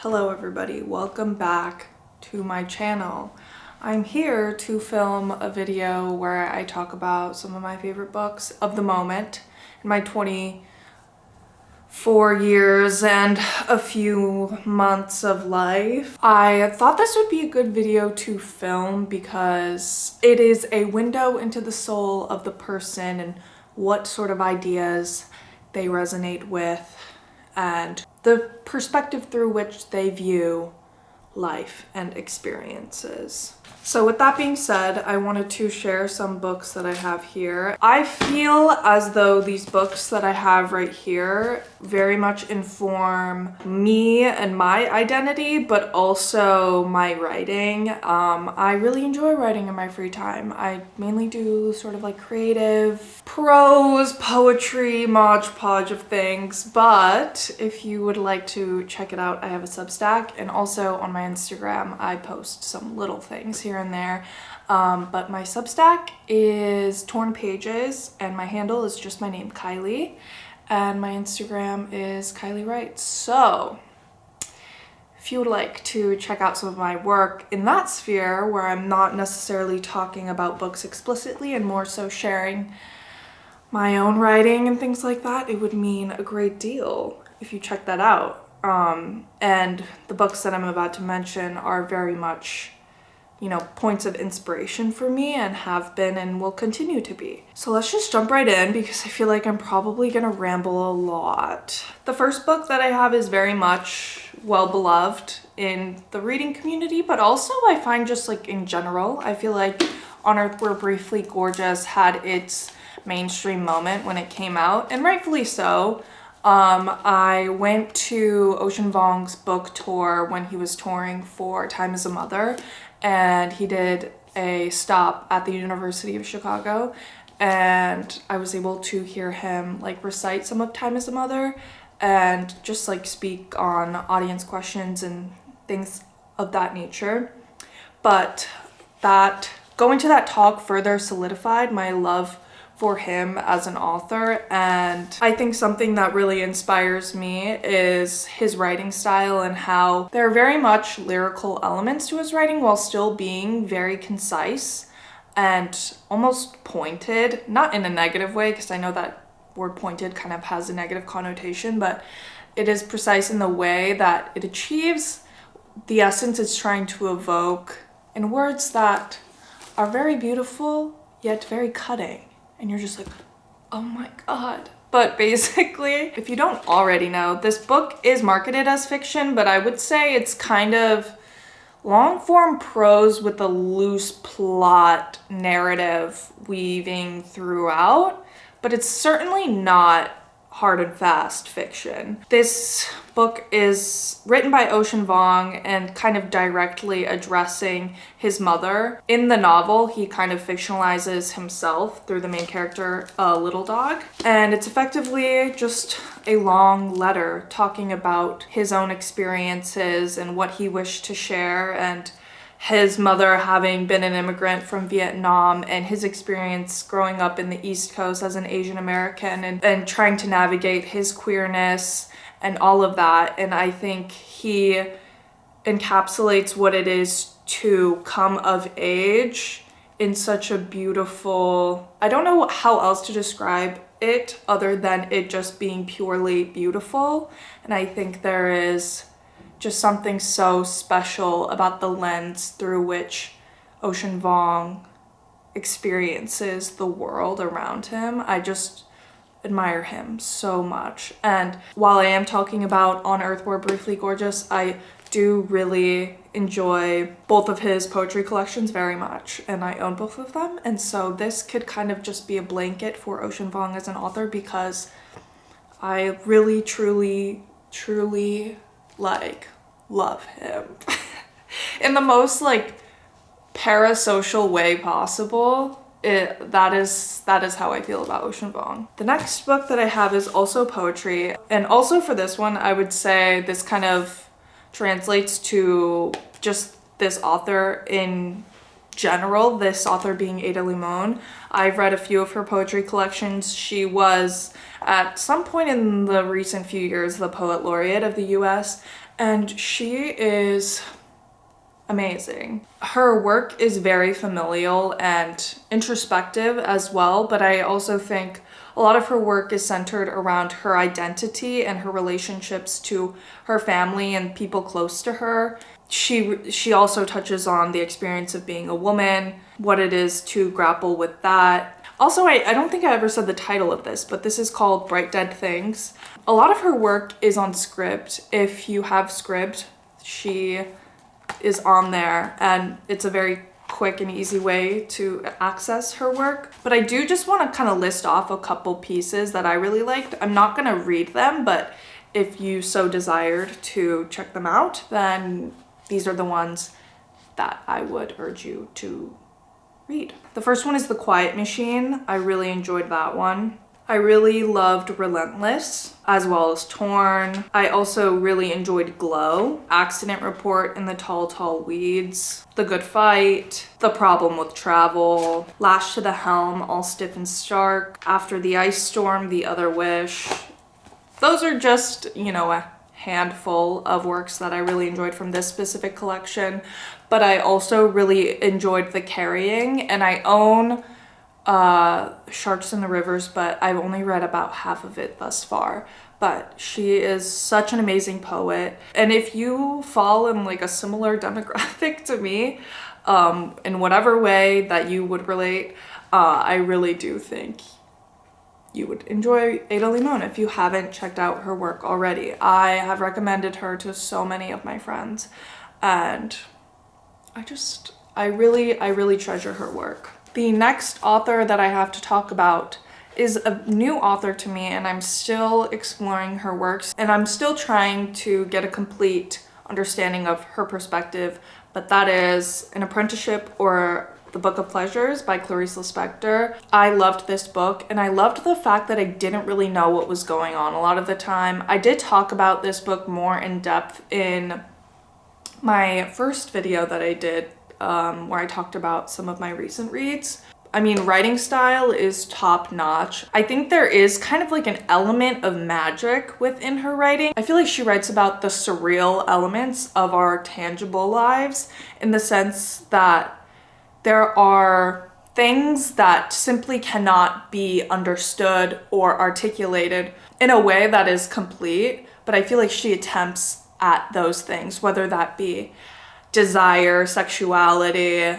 Hello everybody, welcome back to my channel. I'm here to film a video where I talk about some of my favorite books of the moment in my 24 years and a few months of life. I thought this would be a good video to film because it is a window into the soul of the person and what sort of ideas they resonate with and the perspective through which they view life and experiences. So with that being said, I wanted to share some books that I have here. I feel as though these books that I have right here very much inform me and my identity, but also my writing. I really enjoy writing in my free time. I mainly do sort of like creative prose, poetry, modge podge of things, but if you would like to check it out, I have a Substack, and also on my Instagram I post some little things here and there. But my Substack is Torn Pages and my handle is just my name, Kylie, and my Instagram is Kylie Writes. So if you would like to check out some of my work in that sphere where I'm not necessarily talking about books explicitly and more so sharing my own writing and things like that, it would mean a great deal if you check that out. And the books that I'm about to mention are very much, you know, points of inspiration for me and have been and will continue to be. So let's just jump right in because I feel like I'm probably gonna ramble a lot. The first book that I have is very much well beloved in the reading community, but also I find just like in general, I feel like On Earth We're Briefly Gorgeous had its mainstream moment when it came out, and rightfully so. I went to Ocean Vuong's book tour when he was touring for Time as a Mother, and he did a stop at the University of Chicago, and I was able to hear him like recite some of Time as a Mother and just like speak on audience questions and things of that nature. But that going to that talk further solidified my love for him as an author, and I think something that really inspires me is his writing style and how there are very much lyrical elements to his writing while still being very concise and almost pointed, not in a negative way because I know that word pointed kind of has a negative connotation, but it is precise in the way that it achieves the essence it's trying to evoke in words that are very beautiful yet very cutting. And you're just like, oh my god. But basically, if you don't already know, this book is marketed as fiction, but I would say it's kind of long form prose with a loose plot narrative weaving throughout, but it's certainly not hard and fast fiction. This book is written by Ocean Vuong and kind of directly addressing his mother. In the novel, he kind of fictionalizes himself through the main character, Little Dog, and it's effectively just a long letter talking about his own experiences and what he wished to share, and his mother having been an immigrant from Vietnam and his experience growing up in the East Coast as an Asian American and trying to navigate his queerness and all of that. And I think he encapsulates what it is to come of age in such a beautiful, I don't know how else to describe it other than it just being purely beautiful. And I think there is just something so special about the lens through which Ocean Vuong experiences the world around him. I just admire him so much. And while I am talking about On Earth We're Briefly Gorgeous, I do really enjoy both of his poetry collections very much, and I own both of them. And so this could kind of just be a blanket for Ocean Vuong as an author because I really, truly like love him in the most like parasocial way possible. That is how I feel about Ocean Vuong. The next book that I have is also poetry, and also for this one I would say this kind of translates to just this author in general, this author being Ada Limon. I've read a few of her poetry collections. She was at some point in the recent few years the poet laureate of the US, and she is amazing. Her work is very familial and introspective as well, but I also think a lot of her work is centered around her identity and her relationships to her family and people close to her. She also touches on the experience of being a woman, what it is to grapple with that. Also, I don't think I ever said the title of this, but this is called Bright Dead Things. A lot of her work is on Scribd. If you have Scribd, she is on there, and it's a very quick and easy way to access her work. But I do just want to kind of list off a couple pieces that I really liked. I'm not going to read them, but if you so desired to check them out, then these are the ones that I would urge you to read. The first one is The Quiet Machine. I really enjoyed that one. I really loved Relentless, as well as Torn. I also really enjoyed Glow, Accident Report in the Tall, Tall Weeds, The Good Fight, The Problem with Travel, Lashed to the Helm, All Stiff and Stark, After the Ice Storm, The Other Wish. Those are just, you know, a handful of works that I really enjoyed from this specific collection, but I also really enjoyed The Carrying, and I own Sharks in the Rivers, but I've only read about half of it thus far. But she is such an amazing poet, and if you fall in like a similar demographic to me, in whatever way that you would relate, I really do think you would enjoy Ada Limon if you haven't checked out her work already. I have recommended her to so many of my friends, and I really treasure her work. The next author that I have to talk about is a new author to me, and I'm still exploring her works, and I'm still trying to get a complete understanding of her perspective, but that is An Apprenticeship or The Book of Pleasures by Clarice Lispector. I loved this book, and I loved the fact that I didn't really know what was going on a lot of the time. I did talk about this book more in depth in my first video that I did, where I talked about some of my recent reads. I mean, writing style is top notch. I think there is kind of like an element of magic within her writing. I feel like she writes about the surreal elements of our tangible lives, in the sense that there are things that simply cannot be understood or articulated in a way that is complete, but I feel like she attempts at those things, whether that be desire, sexuality,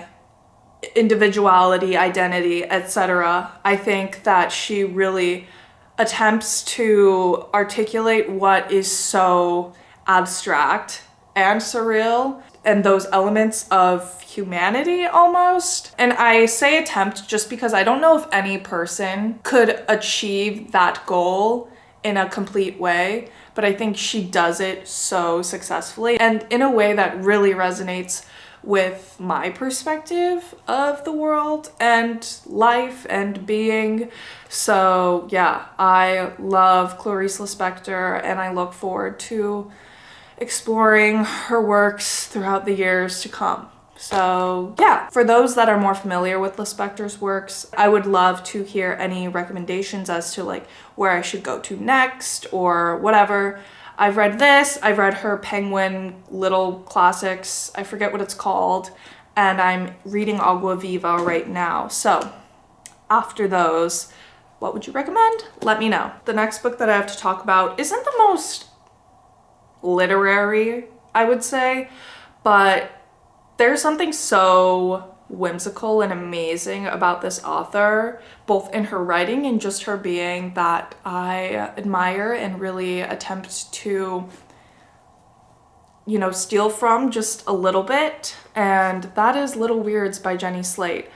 individuality, identity, etc. I think that she really attempts to articulate what is so abstract and surreal, and those elements of humanity almost. And I say attempt just because I don't know if any person could achieve that goal in a complete way, but I think she does it so successfully and in a way that really resonates with my perspective of the world and life and being. So yeah, I love Clarice Lispector, and I look forward to exploring her works throughout the years to come. So yeah, for those that are more familiar with Lispector's works, I would love to hear any recommendations as to like where I should go to next or whatever. I've read this, I've read her Penguin Little Classics, I forget what it's called, and I'm reading Agua Viva right now. So after those, what would you recommend? Let me know. The next book that I have to talk about isn't the most literary, I would say, but there's something so whimsical and amazing about this author, both in her writing and just her being, that I admire and really attempt to, you know, steal from just a little bit, and that is Little Weirds by Jenny Slate.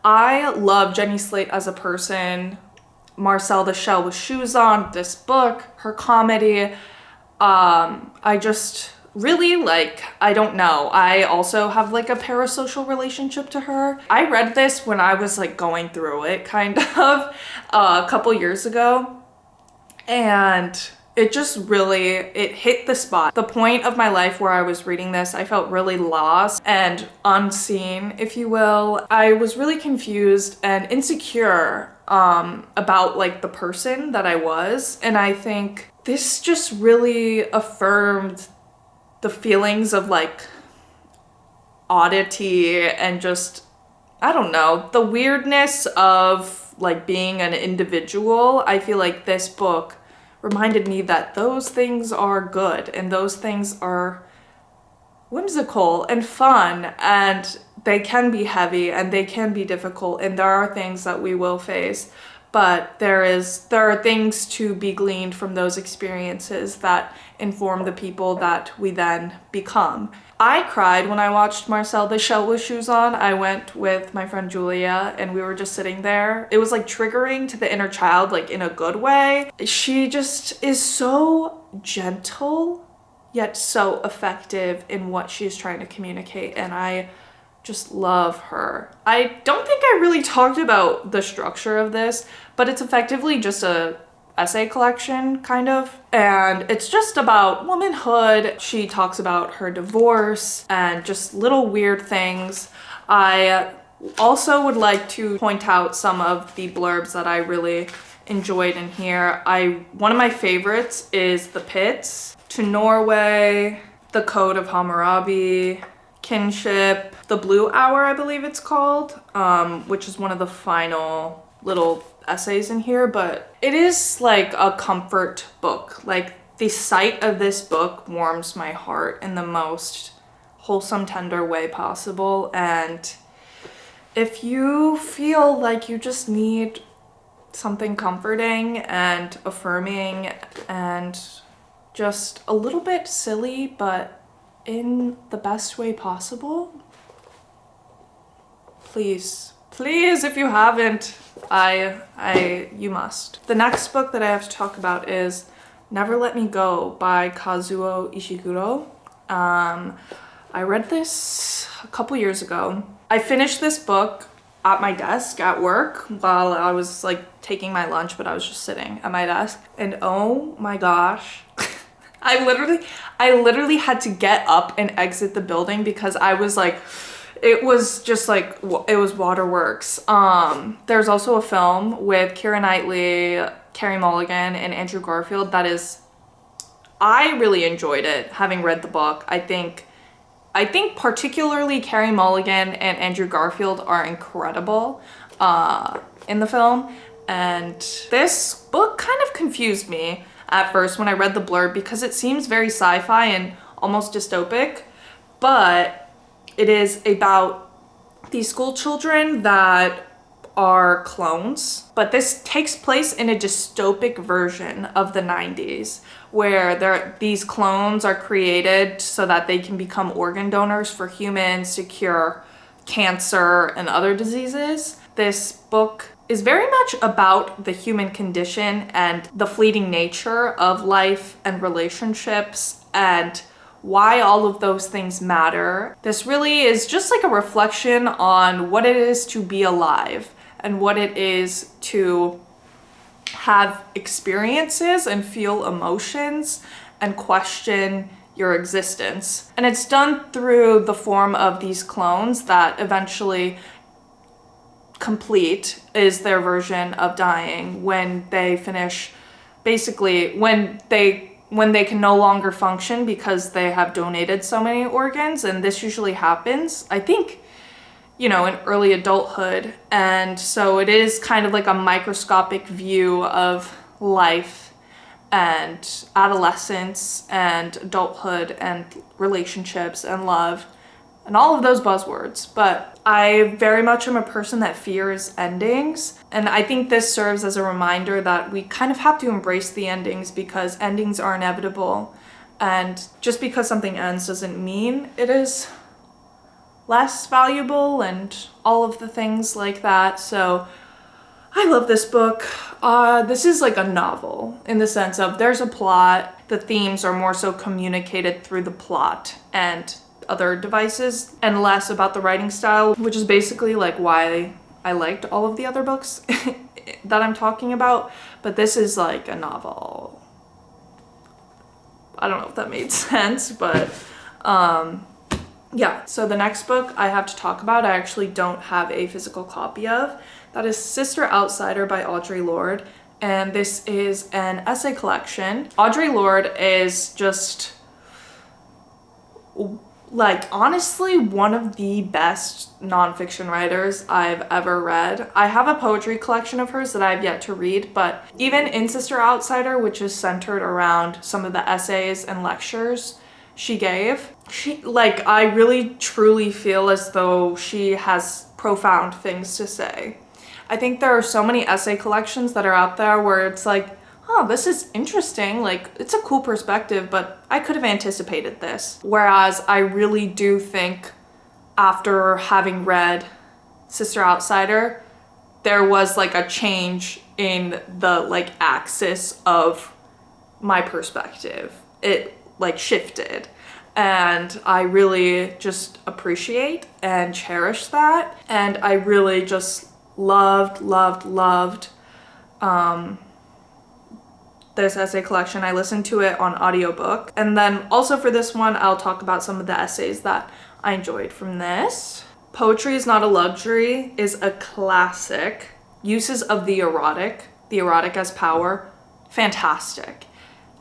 I love Jenny Slate as a person. Marcel the Shell with Shoes On, this book, her comedy, I just really like, I don't know. I also have like a parasocial relationship to her. I read this when I was like going through it kind of a couple years ago, and it just really, it hit the spot. The point of my life where I was reading this, I felt really lost and unseen, if you will. I was really confused and insecure about like the person that I was, and I think this just really affirmed the feelings of like oddity and just, I don't know, the weirdness of like being an individual. I feel like this book reminded me that those things are good and those things are whimsical and fun, and they can be heavy and they can be difficult, and there are things that we will face, but there are things to be gleaned from those experiences that inform the people that we then become. I cried when I watched Marcel the Shell with Shoes On. I went with my friend Julia and we were just sitting there. It was like triggering to the inner child, like in a good way. She just is so gentle, yet so effective in what she's trying to communicate. And I just love her. I don't think I really talked about the structure of this, but it's effectively just a essay collection, kind of. And it's just about womanhood. She talks about her divorce and just little weird things. I also would like to point out some of the blurbs that I really enjoyed in here. One of my favorites is The Pits, To Norway, The Code of Hammurabi, Kinship, The Blue Hour, I believe it's called, which is one of the final little essays in here, but it is like a comfort book. Like, the sight of this book warms my heart in the most wholesome, tender way possible. And if you feel like you just need something comforting and affirming and just a little bit silly, but in the best way possible, please, if you haven't, you must. The next book that I have to talk about is Never Let Me Go by Kazuo Ishiguro. I read this a couple years ago. I finished this book at my desk at work while I was like taking my lunch, but I was just sitting at my desk, and oh my gosh, I literally had to get up and exit the building because I was like, it was just like, it was waterworks. There's also a film with Keira Knightley, Carey Mulligan, and Andrew Garfield that is, I really enjoyed it, having read the book. I think particularly Carey Mulligan and Andrew Garfield are incredible in the film. And this book kind of confused me at first when I read the blurb because it seems very sci-fi and almost dystopic, but it is about these school children that are clones. But this takes place in a dystopic version of the 90s where these clones are created so that they can become organ donors for humans to cure cancer and other diseases. This book is very much about the human condition and the fleeting nature of life and relationships and why all of those things matter. This really is just like a reflection on what it is to be alive and what it is to have experiences and feel emotions and question your existence. And it's done through the form of these clones that eventually complete is their version of dying when they finish, basically when they can no longer function because they have donated so many organs. And this usually happens, I think, in early adulthood. And so it is kind of like a microscopic view of life and adolescence and adulthood and relationships and love and all of those buzzwords. But I very much am a person that fears endings. And I think this serves as a reminder that we kind of have to embrace the endings because endings are inevitable. And just because something ends doesn't mean it is less valuable and all of the things like that. So I love this book. This is like a novel in the sense of there's a plot. The themes are more so communicated through the plot and other devices and less about the writing style, which is basically like why I liked all of the other books that I'm talking about. But this is like a novel. I don't know if that made sense, but yeah. So the next book I have to talk about, I actually don't have a physical copy of. That is Sister Outsider by Audre Lorde. And this is an essay collection. Audre Lorde is just like honestly one of the best nonfiction writers I've ever read. I have a poetry collection of hers that I've yet to read, but even in Sister Outsider, which is centered around some of the essays and lectures she gave, I really truly feel as though she has profound things to say. I think there are so many essay collections that are out there where it's like, oh, this is interesting, like it's a cool perspective, but I could have anticipated this. Whereas I really do think after having read Sister Outsider, there was like a change in the like axis of my perspective. It like shifted, and I really just appreciate and cherish that. And I really just loved this essay collection. I listened to it on audiobook. And then also for this one, I'll talk about some of the essays that I enjoyed from this. Poetry is Not a Luxury is a classic. Uses of the erotic as power, fantastic.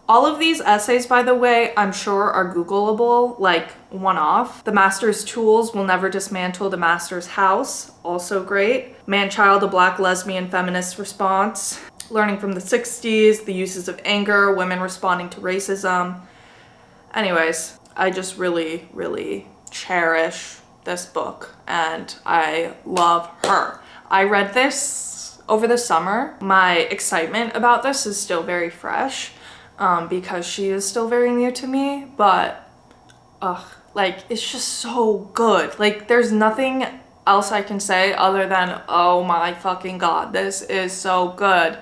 All of these essays, by the way, I'm sure are Googleable, like one-off. The Master's Tools Will Never Dismantle the Master's House, also great. Man-Child, a Black Lesbian Feminist Response. Learning from the 60s, The Uses of Anger, Women Responding to Racism. Anyways, I just really cherish this book, and I love her. I read this over the summer. My excitement about this is still very fresh. Because she is still very new to me, but like it's just so good. Like there's nothing else I can say other than, oh my fucking god, this is so good.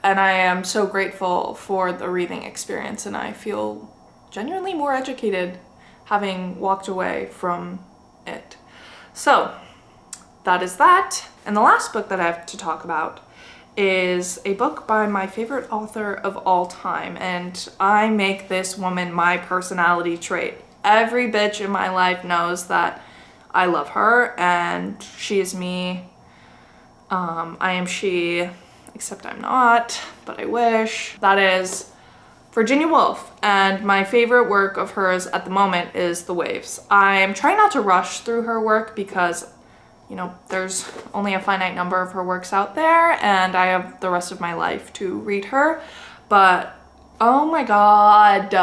And I am so grateful for the reading experience, and I feel genuinely more educated having walked away from it. So that is that. And the last book that I have to talk about is a book by my favorite author of all time, and I make this woman my personality trait. Every bitch in my life knows that I love her, and she is me. I am she, except I'm not, but I wish. That is Virginia Woolf, and my favorite work of hers at the moment is The Waves. I'm trying not to rush through her work because, you know, there's only a finite number of her works out there, and I have the rest of my life to read her. But oh my god,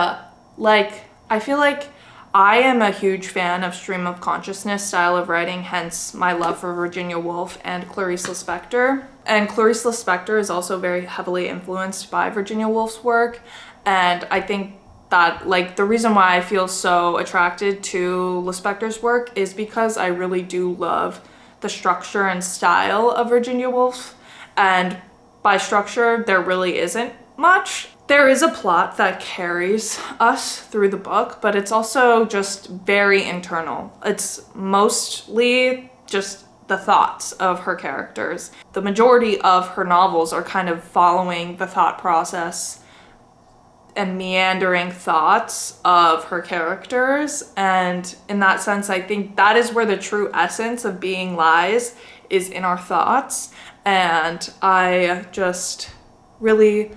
like I feel like I am a huge fan of stream of consciousness style of writing, hence my love for Virginia Woolf and Clarice Lispector. And Clarice Lispector is also very heavily influenced by Virginia Woolf's work, and I think that like the reason why I feel so attracted to Lispector's work is because I really do love the structure and style of Virginia Woolf, and by structure there really isn't much. There is a plot that carries us through the book, but it's also just very internal. It's mostly just the thoughts of her characters. The majority of her novels are kind of following the thought process and meandering thoughts of her characters, and in that sense I think that is where the true essence of being lies, is in our thoughts. And I just really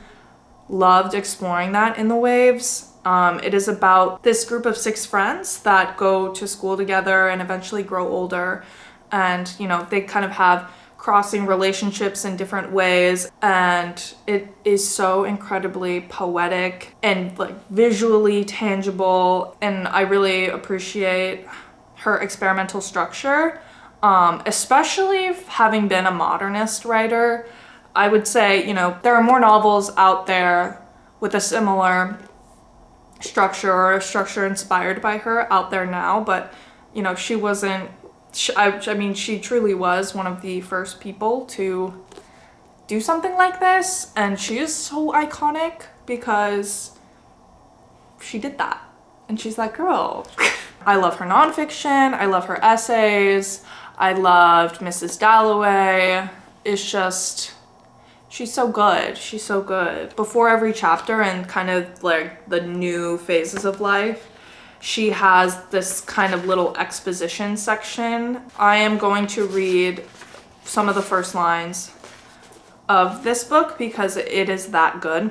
loved exploring that in The Waves. It is about this group of 6 friends that go to school together and eventually grow older, and you know, they kind of have crossing relationships in different ways, and it is so incredibly poetic and like visually tangible, and I really appreciate her experimental structure, especially having been a modernist writer. I would say, you know, there are more novels out there with a similar structure or a structure inspired by her out there now, but you know, she wasn't. I mean, she truly was one of the first people to do something like this, and she is so iconic because she did that, and she's that girl. I love her nonfiction, I love her essays, I loved Mrs. Dalloway. It's just, she's so good, she's so good. Before every chapter and kind of like the new phases of life, she has this kind of little exposition section. I am going to read some of the first lines of this book because it is that good.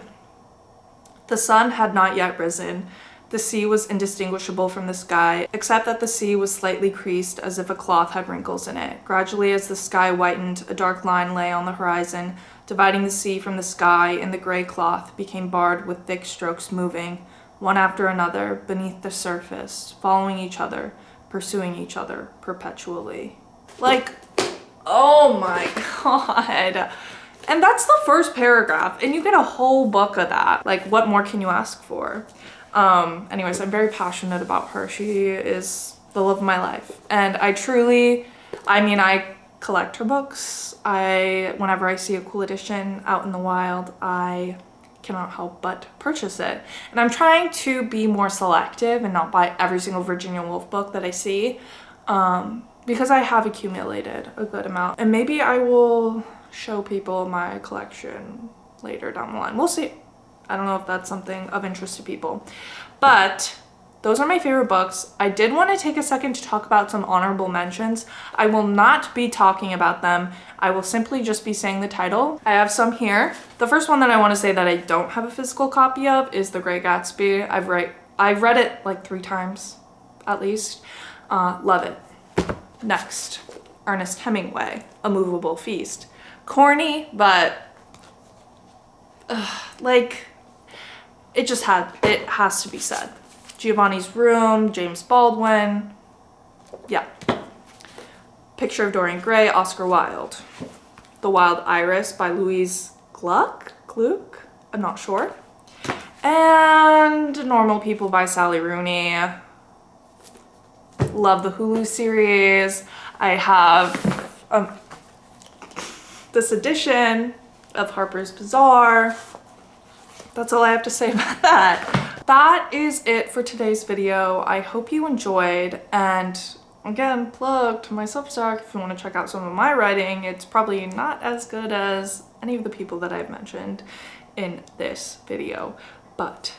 The sun had not yet risen. The sea was indistinguishable from the sky, except that the sea was slightly creased as if a cloth had wrinkles in it. Gradually, as the sky whitened, a dark line lay on the horizon, dividing the sea from the sky, and the gray cloth became barred with thick strokes moving, one after another, beneath the surface, following each other, pursuing each other perpetually. Like, oh my god. And that's the first paragraph, and you get a whole book of that. Like, what more can you ask for? Anyways, I'm very passionate about her. She is the love of my life. And I collect her books. Whenever I see a cool edition out in the wild, I cannot help but purchase it. And I'm trying to be more selective and not buy every single Virginia Woolf book that I see, because I have accumulated a good amount. And maybe I will show people my collection later down the line. We'll see. I don't know if that's something of interest to people, but those are my favorite books. I did want to take a second to talk about some honorable mentions. I will not be talking about them. I will simply just be saying the title. I have some here. The first one that I want to say that I don't have a physical copy of is The Great Gatsby. I've read it like 3 times at least. Love it. Next, Ernest Hemingway, A Movable Feast. Corny, but like, it has to be said. Giovanni's Room, James Baldwin. Yeah. Picture of Dorian Gray, Oscar Wilde. The Wild Iris by Louise Gluck? I'm not sure. And Normal People by Sally Rooney. Love the Hulu series. I have this edition of Harper's Bazaar. That's all I have to say about that. That is it for today's video. I hope you enjoyed, and again, plug to my Substack if you want to check out some of my writing. It's probably not as good as any of the people that I've mentioned in this video, but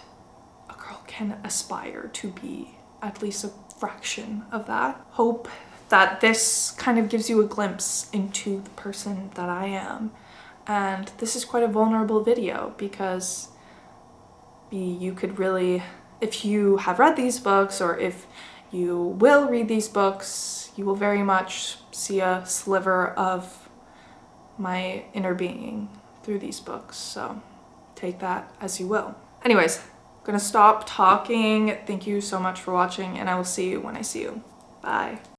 a girl can aspire to be at least a fraction of that. Hope that this kind of gives you a glimpse into the person that I am. And this is quite a vulnerable video because you could really, if you have read these books or if you will read these books, you will very much see a sliver of my inner being through these books. So take that as you will. Anyways, I'm gonna stop talking. Thank you so much for watching, and I will see you when I see you. Bye.